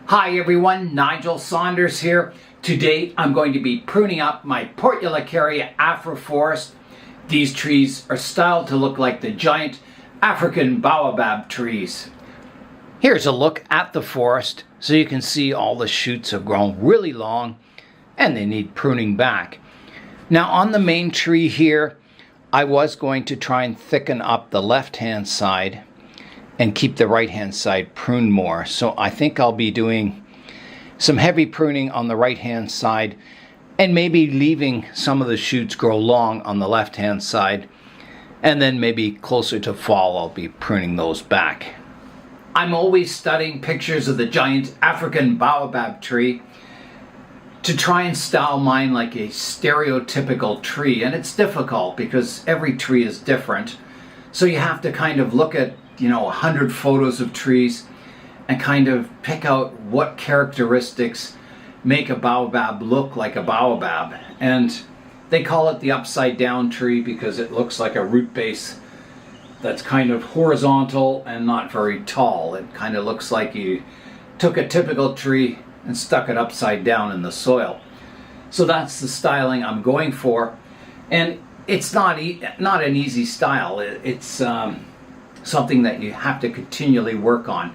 Hi everyone, Nigel Saunders here. Today I'm going to be pruning up my Portulacaria afra forest. These trees are styled to look like the giant African baobab trees. Here's a look at the forest so you can see all the shoots have grown really long and they need pruning back. Now on the main tree here, I was going to try and thicken up the left-hand side and keep the right-hand side pruned more. So I think I'll be doing some heavy pruning on the right-hand side and maybe leaving some of the shoots grow long on the left-hand side, and then maybe closer to fall I'll be pruning those back. I'm always studying pictures of the giant African baobab tree to try and style mine like a stereotypical tree, and it's difficult because every tree is different. So you have to kind of look at 100 photos of trees and kind of pick out what characteristics make a baobab look like a baobab. And they call it the upside down tree because it looks like a root base that's kind of horizontal and not very tall. It kind of looks like you took a typical tree and stuck it upside down in the soil. So that's the styling I'm going for, and it's not an easy style. It's something that you have to continually work on.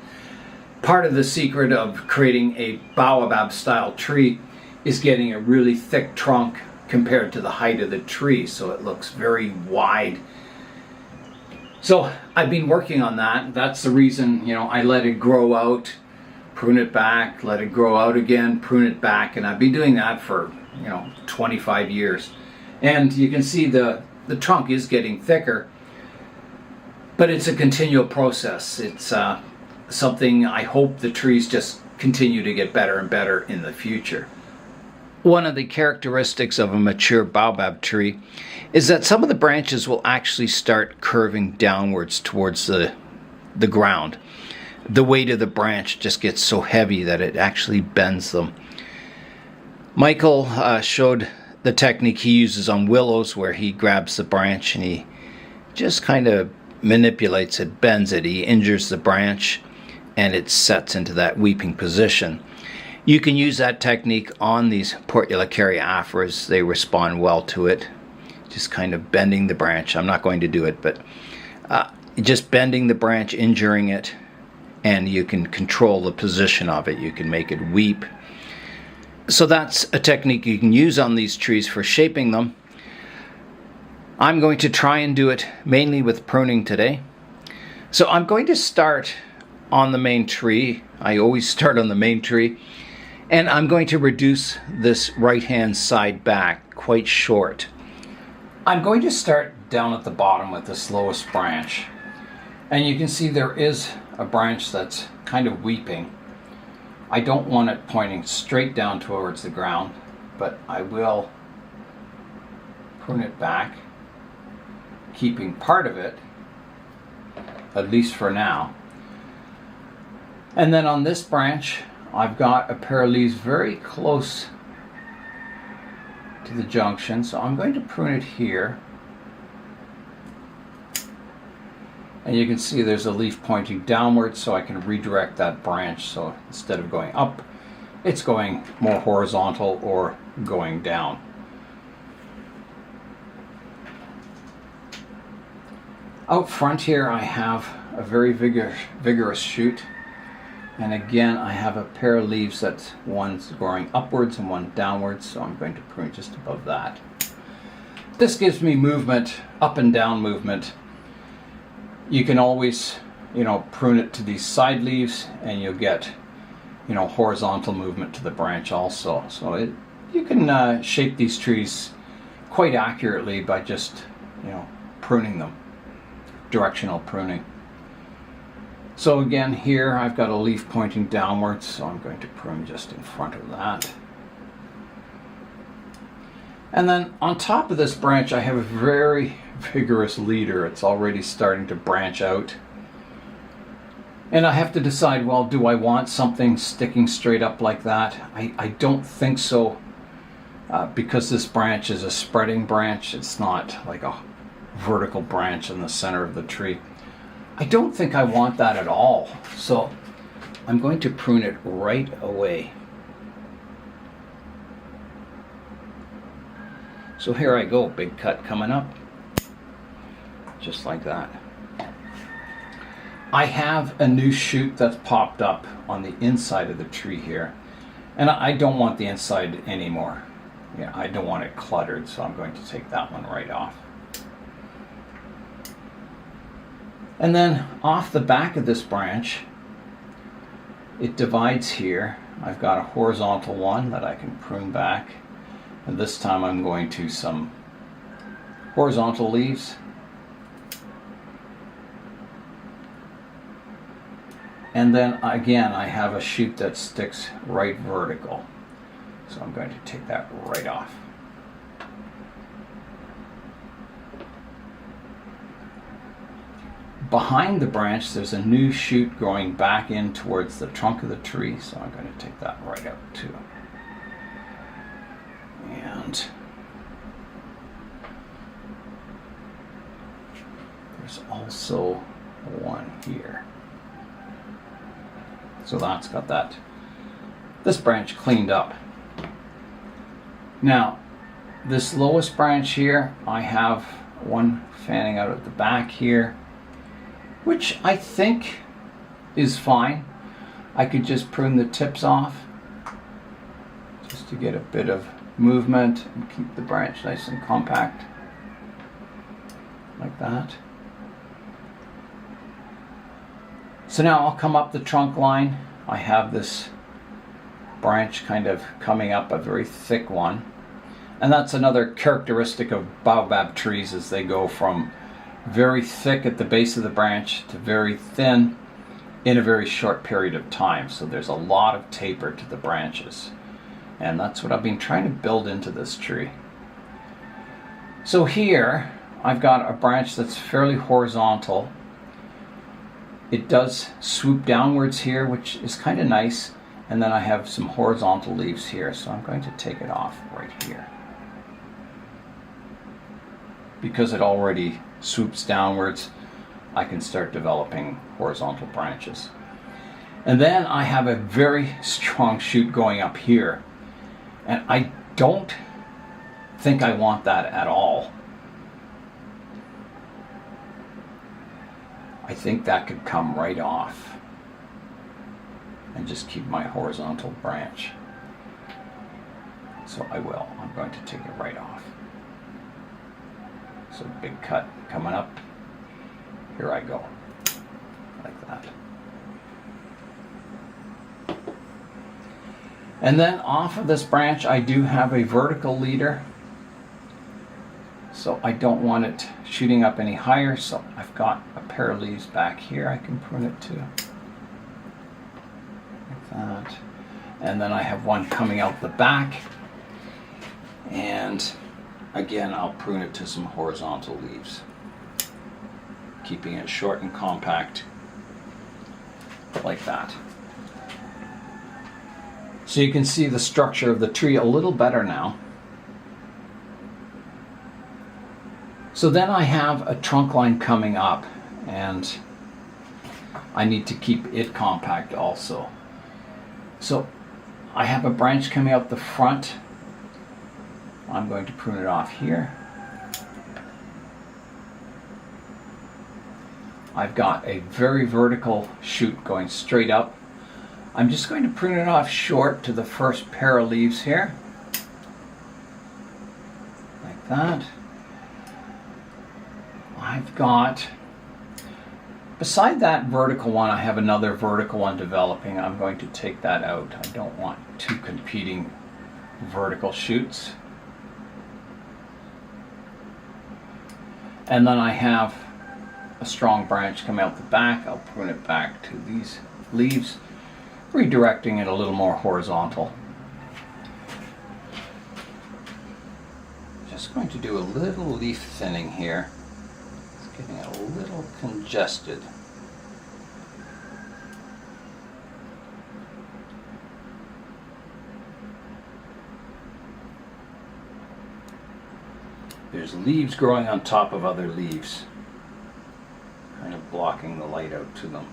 Part of the secret of creating a Baobab style tree is getting a really thick trunk compared to the height of the tree, so it looks very wide. So I've been working on that. That's the reason, I let it grow out, prune it back, let it grow out again, prune it back, and I've been doing that for 25 years. And you can see the trunk is getting thicker, but it's a continual process. It's something I hope the trees just continue to get better and better in the future. One of the characteristics of a mature baobab tree is that some of the branches will actually start curving downwards towards the ground. The weight of the branch just gets so heavy that it actually bends them. Michael showed the technique he uses on willows, where he grabs the branch and he just kind of manipulates it, bends it. He injures the branch and it sets into that weeping position. You can use that technique on these Portulacaria afras. They respond well to it. Just kind of bending the branch. I'm not going to do it, but just bending the branch, injuring it, and you can control the position of it. You can make it weep. So that's a technique you can use on these trees for shaping them. I'm going to try and do it mainly with pruning today. So I'm going to start on the main tree. I always start on the main tree. And I'm going to reduce this right-hand side back quite short. I'm going to start down at the bottom with the slowest branch. And you can see there is a branch that's kind of weeping. I don't want it pointing straight down towards the ground, but I will prune it back, keeping part of it, at least for now. And then on this branch, I've got a pair of leaves very close to the junction, so I'm going to prune it here. And you can see there's a leaf pointing downwards, so I can redirect that branch. So instead of going up, it's going more horizontal or going down. Out front here I have a very vigorous shoot. And again, I have a pair of leaves that's one's growing upwards and one downwards, so I'm going to prune just above that. This gives me movement, up and down movement. You can always, prune it to these side leaves and you'll get, horizontal movement to the branch also. So you can shape these trees quite accurately by just, pruning them, directional pruning. So again, here I've got a leaf pointing downwards, so I'm going to prune just in front of that. And then on top of this branch, I have a very vigorous leader. It's already starting to branch out. And I have to decide, well, do I want something sticking straight up like that? I don't think so, because this branch is a spreading branch. It's not like a vertical branch in the center of the tree. I don't think I want that at all. So I'm going to prune it right away. So here I go, big cut coming up, just like that. I have a new shoot that's popped up on the inside of the tree here, and I don't want the inside anymore. Yeah, I don't want it cluttered, so I'm going to take that one right off. And then off the back of this branch, it divides here. I've got a horizontal one that I can prune back, and this time I'm going to some horizontal leaves. And then again, I have a shoot that sticks right vertical. So I'm going to take that right off. Behind the branch, there's a new shoot growing back in towards the trunk of the tree. So I'm going to take that right out too. And there's also one here. So that's got this branch cleaned up. Now, this lowest branch here, I have one fanning out at the back here, which I think is fine. I could just prune the tips off just to get a bit of movement and keep the branch nice and compact, like that. So now I'll come up the trunk line. I have this branch kind of coming up, a very thick one. And that's another characteristic of baobab trees, is they go from very thick at the base of the branch to very thin in a very short period of time. So there's a lot of taper to the branches. And that's what I've been trying to build into this tree. So here I've got a branch that's fairly horizontal. It does swoop downwards here, which is kind of nice. And then I have some horizontal leaves here, so I'm going to take it off right here. Because it already swoops downwards, I can start developing horizontal branches. And then I have a very strong shoot going up here. And I don't think I want that at all. I think that could come right off and just keep my horizontal branch. So I will. I'm going to take it right off. So big cut coming up. Here I go. Like that. And then off of this branch I do have a vertical leader. So I don't want it shooting up any higher, so I've got a pair of leaves back here I can prune it to. Like that. And then I have one coming out the back. And again, I'll prune it to some horizontal leaves, keeping it short and compact, like that. So you can see the structure of the tree a little better now. So then I have a trunk line coming up, and I need to keep it compact also. So I have a branch coming out the front. I'm going to prune it off here. I've got a very vertical shoot going straight up. I'm just going to prune it off short to the first pair of leaves here. Like that. I've got, beside that vertical one, I have another vertical one developing. I'm going to take that out. I don't want two competing vertical shoots. And then I have a strong branch coming out the back. I'll prune it back to these leaves, redirecting it a little more horizontal. Just going to do a little leaf thinning here. It's getting a little congested. There's leaves growing on top of other leaves, kind of blocking the light out to them.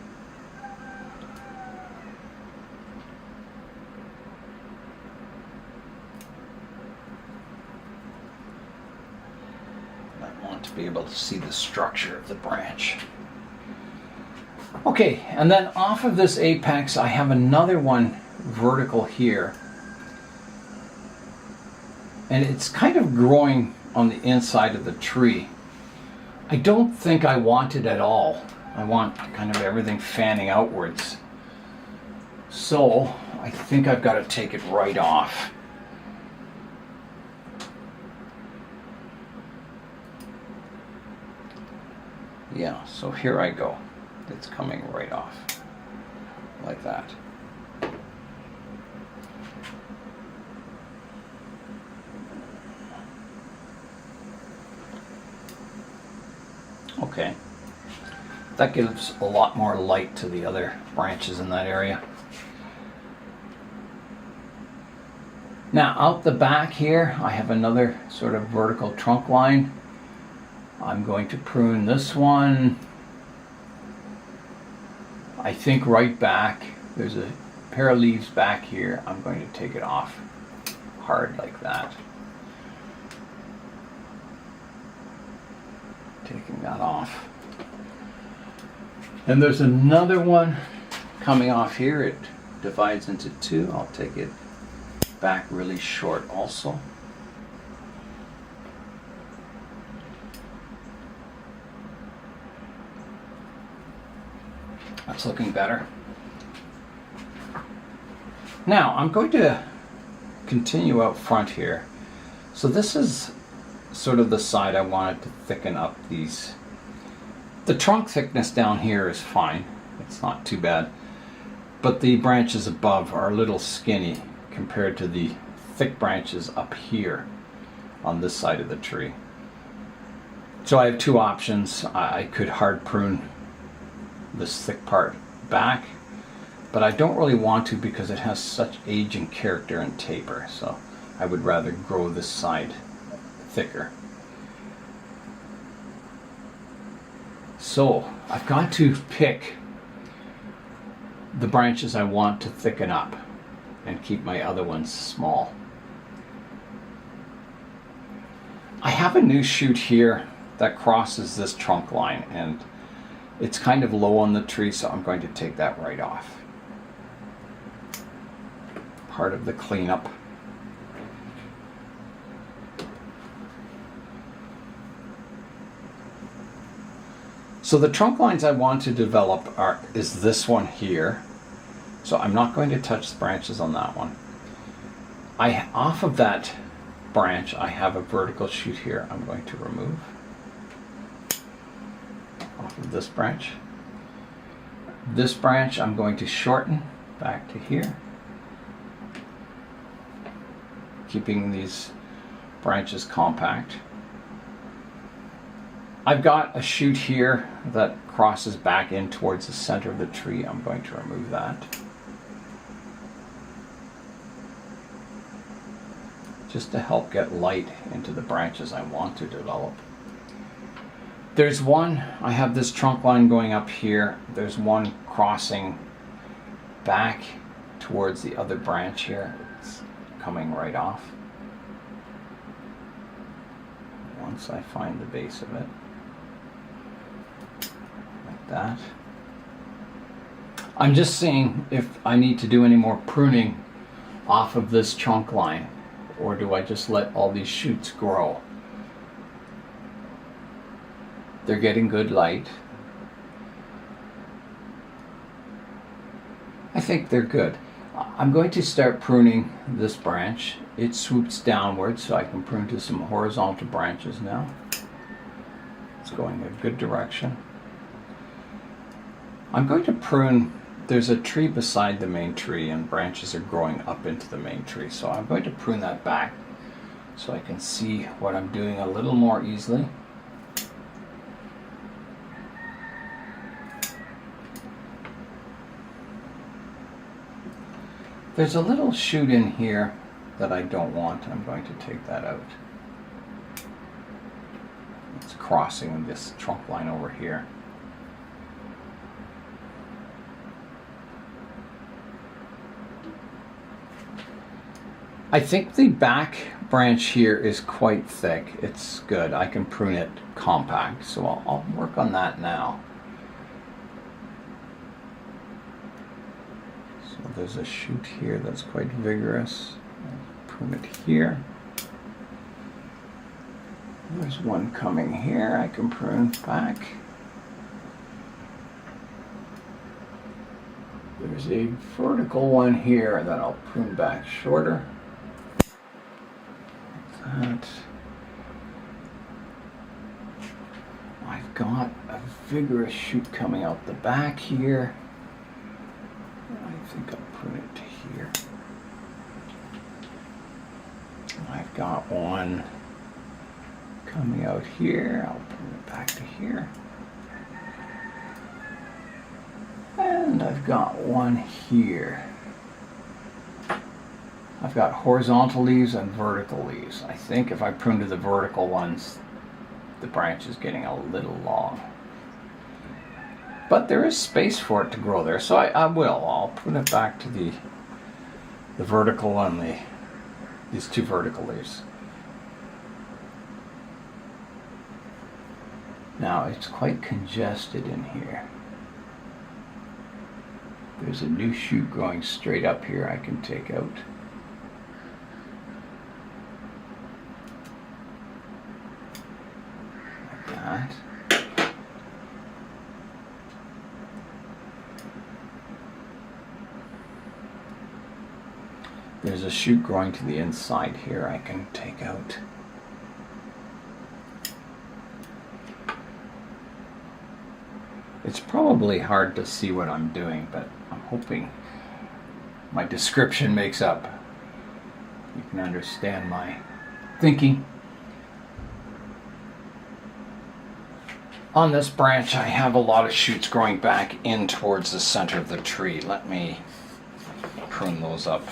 be able to see the structure of the branch. Okay, and then off of this apex, I have another one vertical here. And it's kind of growing on the inside of the tree. I don't think I want it at all. I want kind of everything fanning outwards. So I think I've got to take it right off. Yeah, so here I go. It's coming right off like that. Okay, that gives a lot more light to the other branches in that area. Now out the back here, I have another sort of vertical trunk line. I'm going to prune this one. I think right back. There's a pair of leaves back here. I'm going to take it off hard like that. Taking that off. And there's another one coming off here. It divides into two. I'll take it back really short also. That's looking better. Now I'm going to continue out front here. So this is sort of the side I wanted to thicken up these. The trunk thickness down here is fine. It's not too bad. But the branches above are a little skinny compared to the thick branches up here on this side of the tree. So I have two options. I could hard prune this thick part back, but I don't really want to because it has such age and character and taper, so I would rather grow this side thicker. So I've got to pick the branches I want to thicken up and keep my other ones small. I have a new shoot here that crosses this trunk line, and it's kind of low on the tree, so I'm going to take that right off. Part of the cleanup. So the trunk lines I want to develop is this one here. So I'm not going to touch the branches on that one. Off of that branch, I have a vertical shoot here I'm going to remove. Off of this branch. This branch I'm going to shorten back to here, keeping these branches compact. I've got a shoot here that crosses back in towards the center of the tree. I'm going to remove that. Just to help get light into the branches I want to develop. There's one, I have this trunk line going up here. There's one crossing back towards the other branch here. It's coming right off. Once I find the base of it. Like that. I'm just seeing if I need to do any more pruning off of this trunk line, or do I just let all these shoots grow? They're getting good light. I think they're good. I'm going to start pruning this branch. It swoops downwards, so I can prune to some horizontal branches now. It's going a good direction. I'm going to prune. There's a tree beside the main tree and branches are growing up into the main tree, so I'm going to prune that back so I can see what I'm doing a little more easily. There's a little shoot in here that I don't want. I'm going to take that out. It's crossing this trunk line over here. I think the back branch here is quite thick. It's good. I can prune it compact, so I'll work on that now. So there's a shoot here that's quite vigorous. I'll prune it here. There's one coming here I can prune back. There's a vertical one here that I'll prune back shorter. Like that. I've got a vigorous shoot coming out the back here. I think I'll prune it to here. I've got one coming out here. I'll prune it back to here. And I've got one here. I've got horizontal leaves and vertical leaves. I think if I prune to the vertical ones, the branch is getting a little long. But there is space for it to grow there, so I'll prune it back to the vertical one, these two vertical leaves. Now it's quite congested in here. There's a new shoot growing straight up here I can take out. Like that. There's a shoot growing to the inside here I can take out. It's probably hard to see what I'm doing, but I'm hoping my description makes up. You can understand my thinking. On this branch, I have a lot of shoots growing back in towards the center of the tree. Let me prune those up.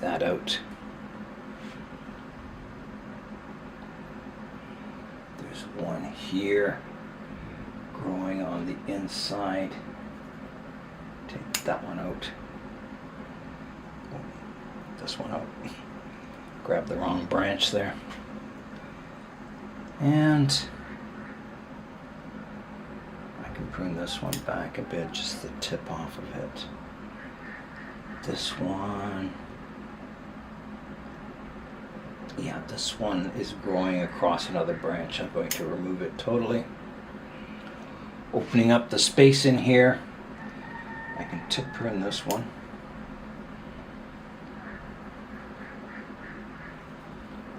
That out. There's one here growing on the inside. Take that one out. Oh, this one out. Grab the wrong branch there. And I can prune this one back a bit, just the tip off of it. This one. Yeah, this one is growing across another branch. I'm going to remove it totally. Opening up the space in here, I can tip prune this one.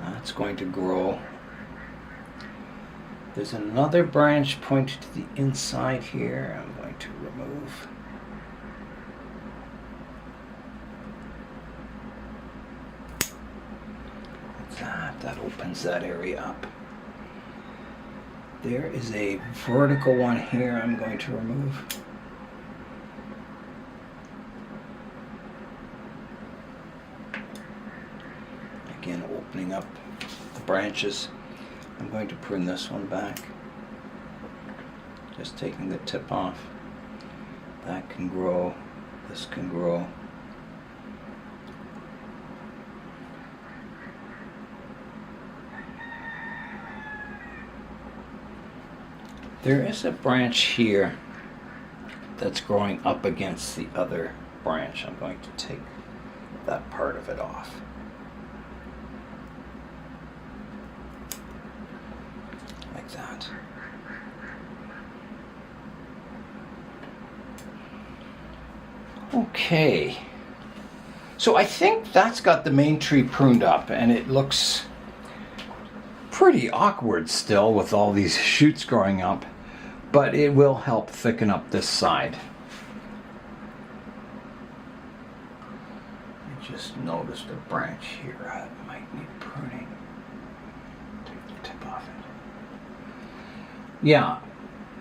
That's going to grow. There's another branch pointed to the inside here. I'm going to remove. That opens that area up. There is a vertical one here I'm going to remove. Again, opening up the branches. I'm going to prune this one back. Just taking the tip off. That can grow. This can grow. There is a branch here that's growing up against the other branch. I'm going to take that part of it off. Like that. Okay. So I think that's got the main tree pruned up, and it looks pretty awkward still with all these shoots growing up, but it will help thicken up this side. I just noticed a branch here that might need pruning. Take the tip off it. Yeah,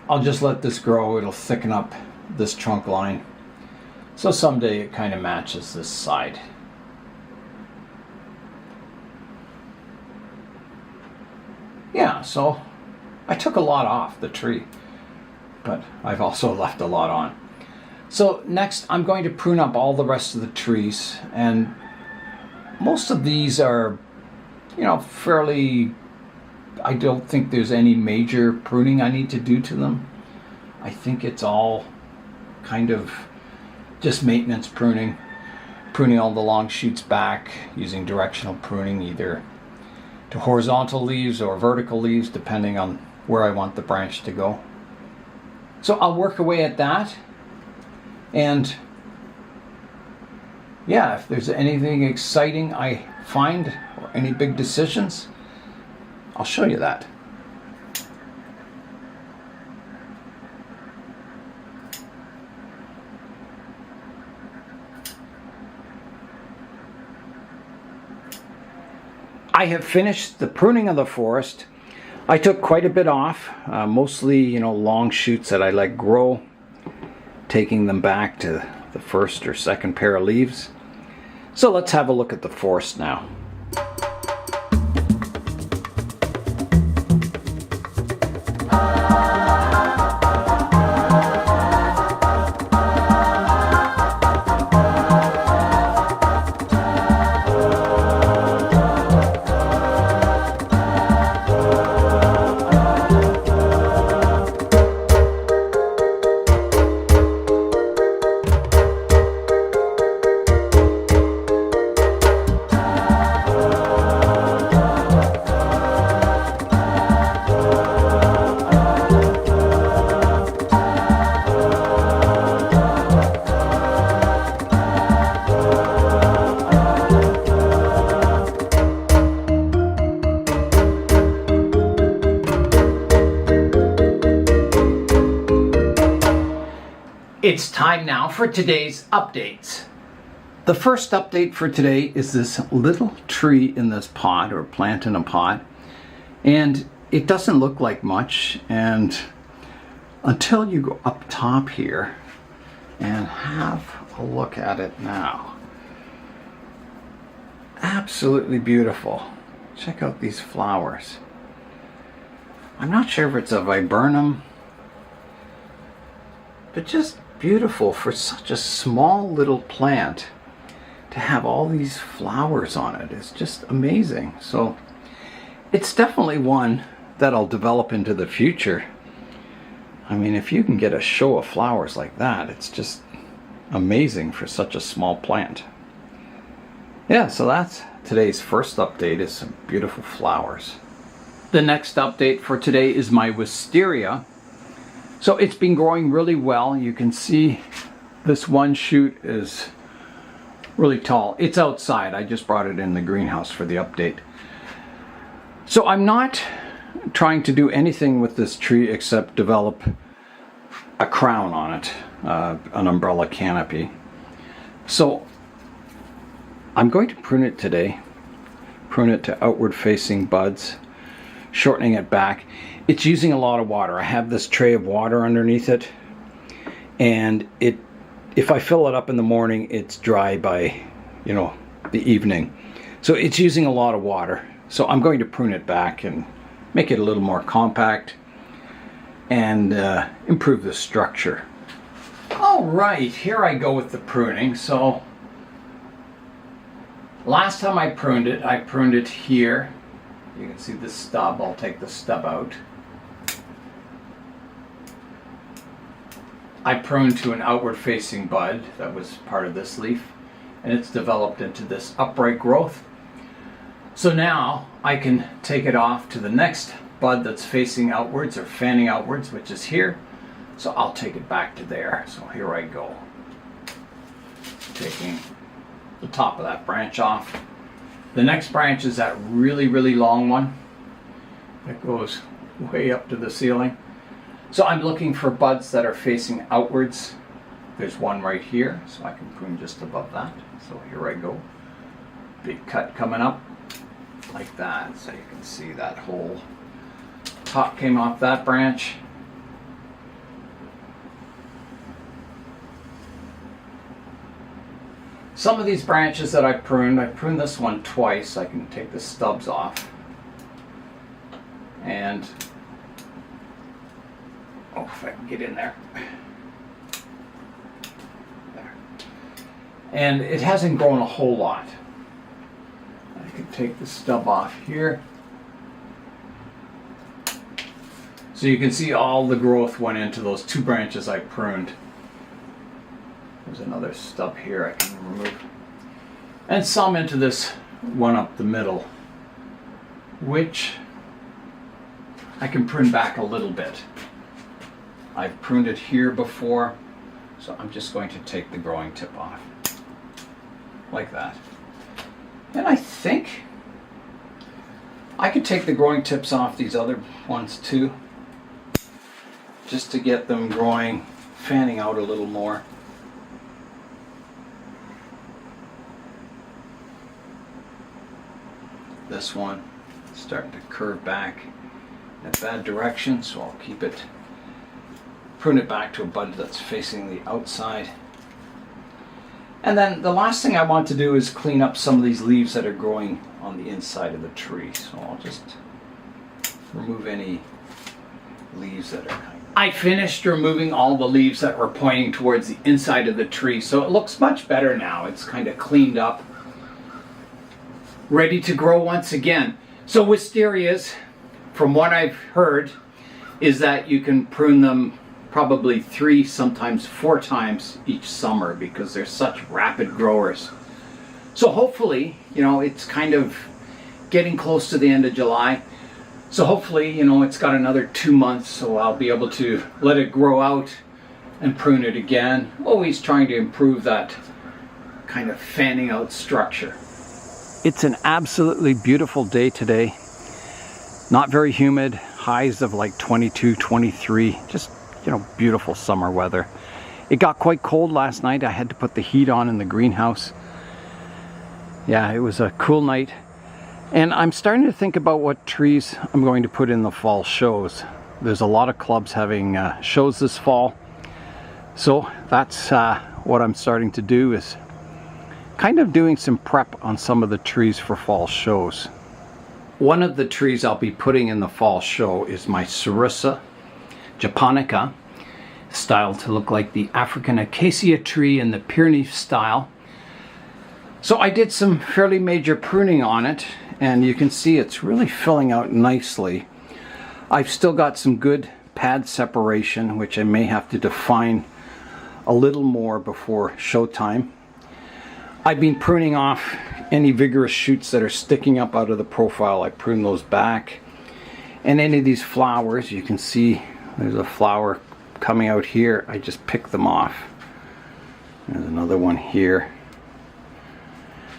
I'll just let this grow. It'll thicken up this trunk line. So someday it kind of matches this side. yeah, so I took a lot off the tree, but I've also left a lot on. So next I'm going to prune up all the rest of the trees, and most of these are, you know, fairly, I don't think there's any major pruning I need to do to them. I think it's all kind of just maintenance pruning all the long shoots back using directional pruning, either to horizontal leaves or vertical leaves, depending on where I want the branch to go. So I'll work away at that, and yeah, if there's anything exciting I find or any big decisions, I'll show you that. I have finished the pruning of the forest. I took quite a bit off, mostly, you know, long shoots that I let grow, taking them back to the first or second pair of leaves. So let's have a look at the forest now. It's time now for today's updates. The first update for today is this little tree in this pot, or plant in a pot, and it doesn't look like much, and until you go up top here and have a look at it now. Absolutely beautiful. Check out these flowers. I'm not sure if it's a Viburnum, but just beautiful for such a small little plant to have all these flowers on it. It's just amazing. So it's definitely one that I'll develop into the future. I mean, if you can get a show of flowers like that, it's just amazing for such a small plant. Yeah, so that's today's first update, is some beautiful flowers. The next update for today is my Wisteria. So it's been growing really well. You can see this one shoot is really tall. It's outside. I just brought it in the greenhouse for the update. So I'm not trying to do anything with this tree except develop a crown on it, an umbrella canopy. So I'm going to prune it today. Prune it to outward facing buds, shortening it back. It's using a lot of water. I have this tray of water underneath it, and if I fill it up in the morning, it's dry by, you know, the evening. So it's using a lot of water. So I'm going to prune it back and make it a little more compact and improve the structure. All right, here I go with the pruning. So last time I pruned it here. You can see the stub. I'll take the stub out. I pruned to an outward facing bud that was part of this leaf, and it's developed into this upright growth. So now I can take it off to the next bud that's facing outwards or fanning outwards, which is here. So I'll take it back to there. So here I go, taking the top of that branch off. The next branch is that really, really long one that goes way up to the ceiling. So I'm looking for buds that are facing outwards. There's one right here, so I can prune just above that. So here I go. Big cut coming up like that. So you can see that whole top came off that branch. Some of these branches that I pruned this one twice. I can take the stubs off. And oh, if I can get in there. There. And it hasn't grown a whole lot. I can take the stub off here. So you can see all the growth went into those 2 branches I pruned. There's another stub here I can remove. And some into this one up the middle, which I can prune back a little bit. I've pruned it here before, so I'm just going to take the growing tip off. Like that. And I think I could take the growing tips off these other ones too, just to get them growing, fanning out a little more. This one is starting to curve back in a bad direction, so I'll keep it, prune it back to a bud that's facing the outside. And then the last thing I want to do is clean up some of these leaves that are growing on the inside of the tree. So I'll just remove any leaves that are I finished removing all the leaves that were pointing towards the inside of the tree, so it looks much better now. It's kind of cleaned up, ready to grow once again. So wisterias, from what I've heard, is that you can prune them probably 3, sometimes 4 times each summer because they're such rapid growers. So hopefully, you know, it's kind of getting close to the end of July. So hopefully, you know, it's got another 2 months, so I'll be able to let it grow out and prune it again. Always trying to improve that kind of fanning out structure. It's an absolutely beautiful day today. Not very humid, highs of like 22, 23, just, you know, beautiful summer weather. It got quite cold last night. I had to put the heat on in the greenhouse. Yeah, it was a cool night. And I'm starting to think about what trees I'm going to put in the fall shows. There's a lot of clubs having shows this fall. So that's what I'm starting to do, is kind of doing some prep on some of the trees for fall shows. One of the trees I'll be putting in the fall show is my Sarissa japonica, styled to look like the African acacia tree in the Pyrenees style. So I did some fairly major pruning on it, and you can see it's really filling out nicely. I've still got some good pad separation, which I may have to define a little more before showtime. I've been pruning off any vigorous shoots that are sticking up out of the profile. I prune those back. And any of these flowers, you can see there's a flower coming out here. I just pick them off. There's another one here.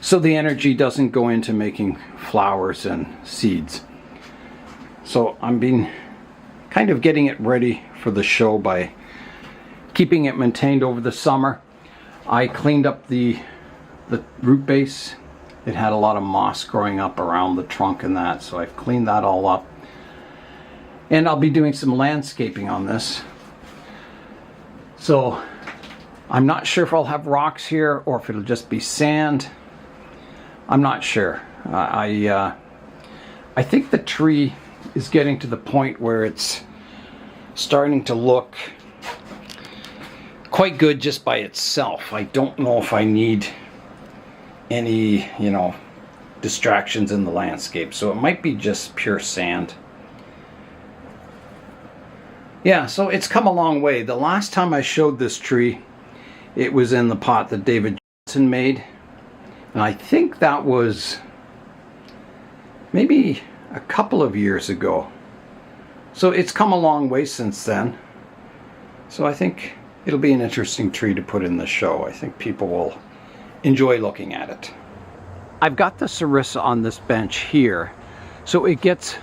So the energy doesn't go into making flowers and seeds. So I'm being kind of getting it ready for the show by keeping it maintained over the summer. I cleaned up the root base. It had a lot of moss growing up around the trunk and that, so I've cleaned that all up. And I'll be doing some landscaping on this. So I'm not sure if I'll have rocks here or if it'll just be sand. I'm not sure. I think the tree is getting to the point where it's starting to look quite good just by itself. I don't know if I need any, you know, distractions in the landscape, so it might be just pure sand. Yeah, so it's come a long way. The last time I showed this tree, it was in the pot that David Johnson made. And I think that was maybe a couple of years ago. So it's come a long way since then. So I think it'll be an interesting tree to put in the show. I think people will enjoy looking at it. I've got the Sarissa on this bench here, so it gets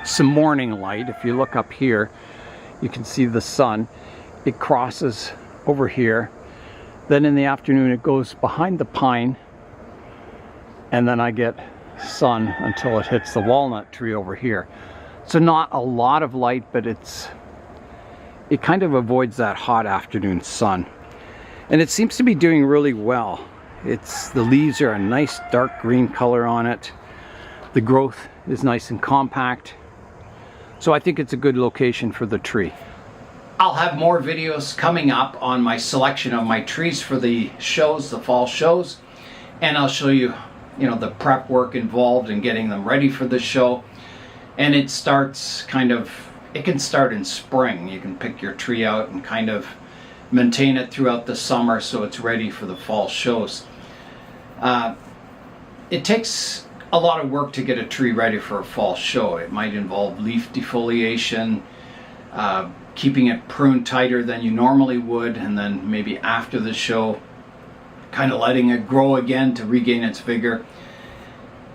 some morning light. If you look up here, you can see the sun. It crosses over here. Then in the afternoon it goes behind the pine, and then I get sun until it hits the walnut tree over here. So not a lot of light, but it kind of avoids that hot afternoon sun. And it seems to be doing really well. The leaves are a nice dark green color on it. The growth is nice and compact. So I think it's a good location for the tree. I'll have more videos coming up on my selection of my trees for the shows, the fall shows. And I'll show you, the prep work involved in getting them ready for the show. And it starts it can start in spring. You can pick your tree out and kind of maintain it throughout the summer so it's ready for the fall shows. It takes a lot of work to get a tree ready for a fall show. It might involve leaf defoliation, keeping it pruned tighter than you normally would, and then maybe after the show, kind of letting it grow again to regain its vigor.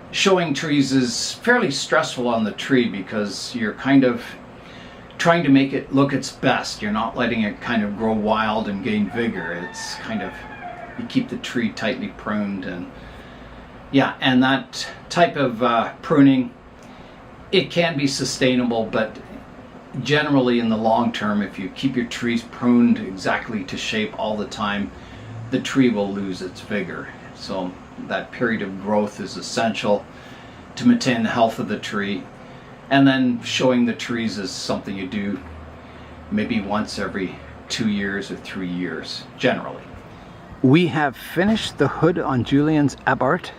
Showing trees is fairly stressful on the tree because you're kind of trying to make it look its best. You're not letting it kind of grow wild and gain vigor. It's you keep the tree tightly pruned, and that type of pruning, it can be sustainable, but generally in the long term, if you keep your trees pruned exactly to shape all the time, the tree will lose its vigor. So that period of growth is essential to maintain the health of the tree. And then showing the trees is something you do maybe once every 2 years or 3 years, generally. We have finished the hood on Julian's Abarth.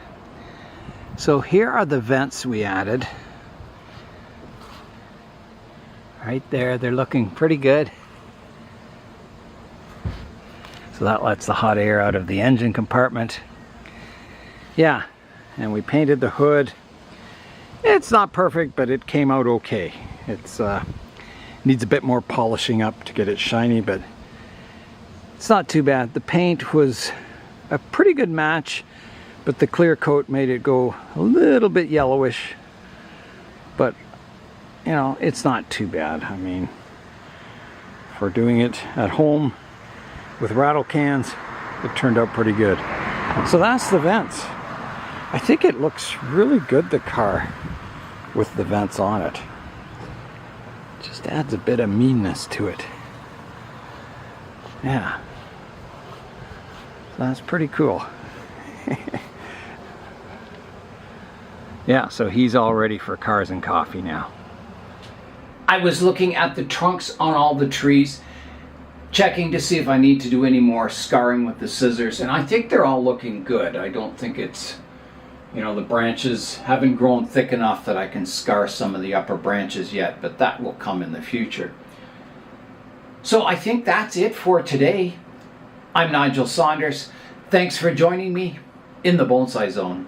So here are the vents we added. Right there, they're looking pretty good. So that lets the hot air out of the engine compartment. Yeah, and we painted the hood. It's not perfect, but it came out okay. It's needs a bit more polishing up to get it shiny, but it's not too bad. The paint was a pretty good match, but the clear coat made it go a little bit yellowish. But it's not too bad. I mean, for doing it at home with rattle cans, it turned out pretty good. So that's the vents. I think it looks really good, the car, with the vents on it. Just adds a bit of meanness to it. Yeah. So that's pretty cool. Yeah, so he's all ready for cars and coffee now. I was looking at the trunks on all the trees, checking to see if I need to do any more scarring with the scissors, and I think they're all looking good. I don't think it's, the branches haven't grown thick enough that I can scar some of the upper branches yet, but that will come in the future. So I think that's it for today. I'm Nigel Saunders. Thanks for joining me in the Bonsai Zone.